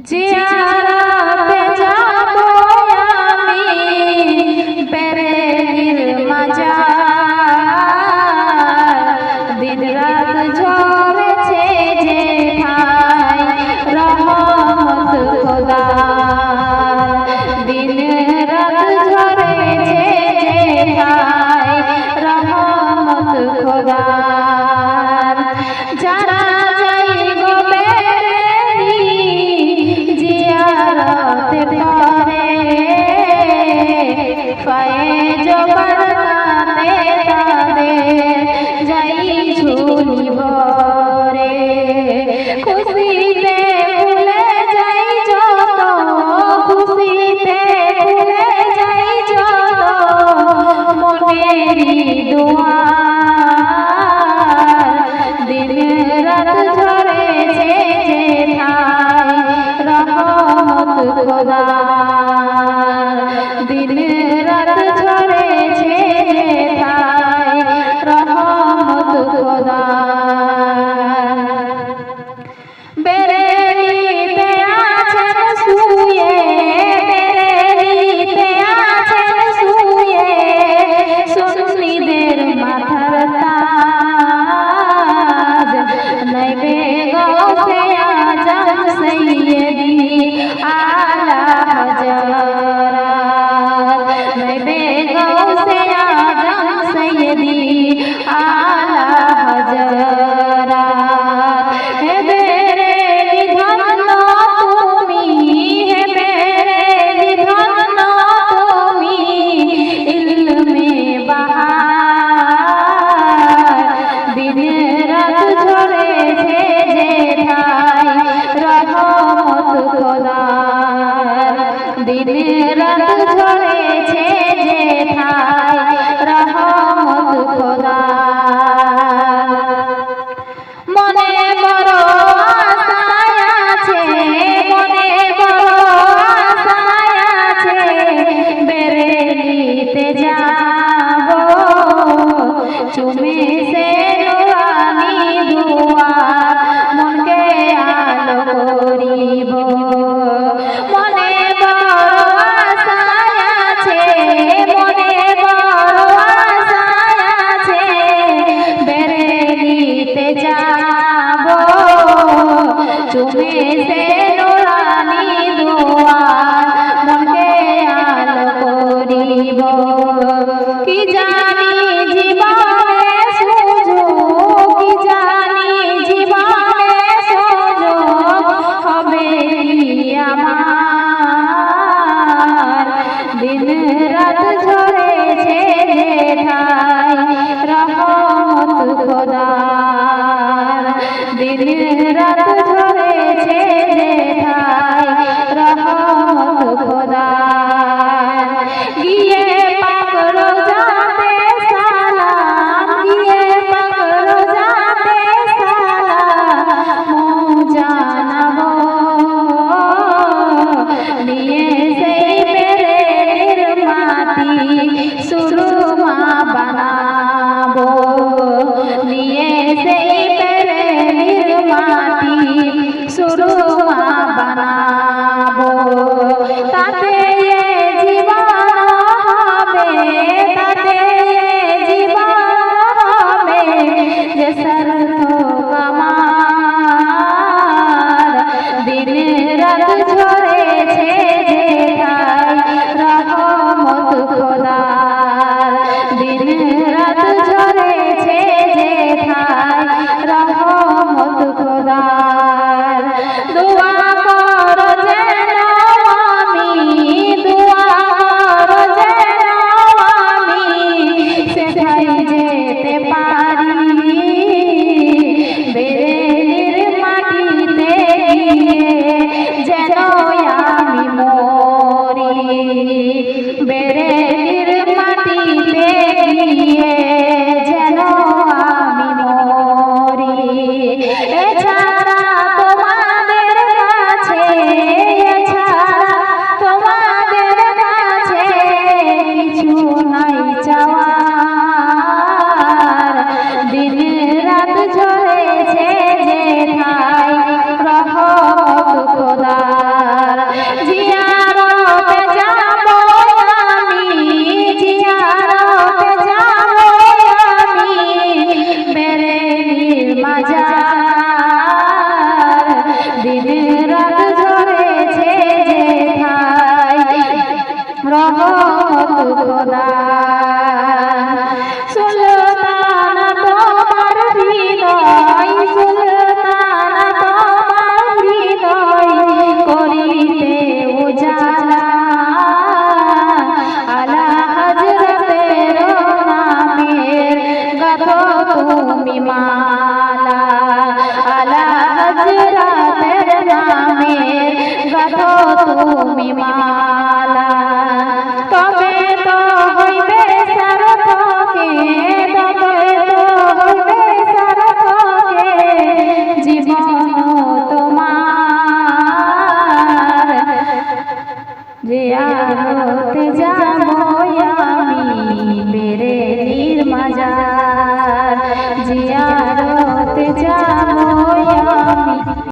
জিয়ারতে যাব আমি বেরেলির মাজার, দিন রাত ঝরেছে যে ঠাই রহমত খোদার, দিন রাত ঝরেছে যে ঠাই রহমত খোদার। যারা যাই গো বেরেলি জিয়ারতে করে, ফয়েজ বরকাতে তাদের যাই ঝুলি ভরে, খুশিতে ভুলে যাই যত, খুশিতে ভুলে যাই যত মনেরই দুয়ার, দিন রাত ঝরেছে যে ঠাই রহমত খোদার, দিন রাত ঝরেছে যে ঠাই রহমত খোদার। বেরেলিতে আছেন শুয়ে, বেরেলিতে আছেন শুয়ে সুন্নিদের মাথার তাজ, নইবে গৌসে আজম সৈয়দি আলা হযরত, নইবে গৌসে আজম সৈয়দি আলা হযরত। হে বেরেলি ধন্য তুমি, হে বেরেলি ধন্য তুমি ইলমে বাহার, দিন রাত ঝরেছে যে ঠাই রহমত খোদার, দিন রাত ঝরেছে যে ঠাই রহমত খোদার। মনে বড় আশায় আছে, মনে বড় আশায় আছে বেরেলিতে যাব, চুমে সে নুরানি দুয়ার মনকে আলো করিব। মনে বড় আশায় আছে, মনে বড় আশায় আছে বেরেলিতে যাব, চুমে সে নুরানি দুয়ার মনকে আলো করিব। কি জানি জীবনে সুযোগ, কি জানি জীবনে সুযোগ হবে আমার, দিন রাত ঝরেছে যে ঠাই রহমত খোদার, দিন রাত ঝরেছে যে ঠাই রহমত খোদার। গিয়ে পাকড়ো যাতে সালাম, গিয়ে পাকড়ো যাতে সালাম জানাবো, নিয়ে সেই বেরেলির মাটি সুরমা বানাবো, নিয়ে সেই বেরেলির মাটি সুরমা বানাবো। তাতে জীবন হবে, তাতে জীবন হবে যে সার্থক আমার, দিন রাত ঝরেছে যে ঠাই রহমত খোদার, দিন রাত ঝরেছে যে ঠাই রহমত খোদার। দোয়া করো যেন আমি, দোয়া করো যেন আমি সেখাই যেতে পারি, বেরেলির মাটিতে গিয়ে যেন রহমত খোদা সুলতানা তোমার হৃদয় সুলতানা তোমার হৃদয় করিতে উজালা আলা হযরতের নামের গাথো তুমি মালা আলা হযরতের নামের গাথো তুমি মালা তবে তো হইবে সারথকে তবে তো হইবে সারথকে জীবন তোমার জিয়ারতে যাব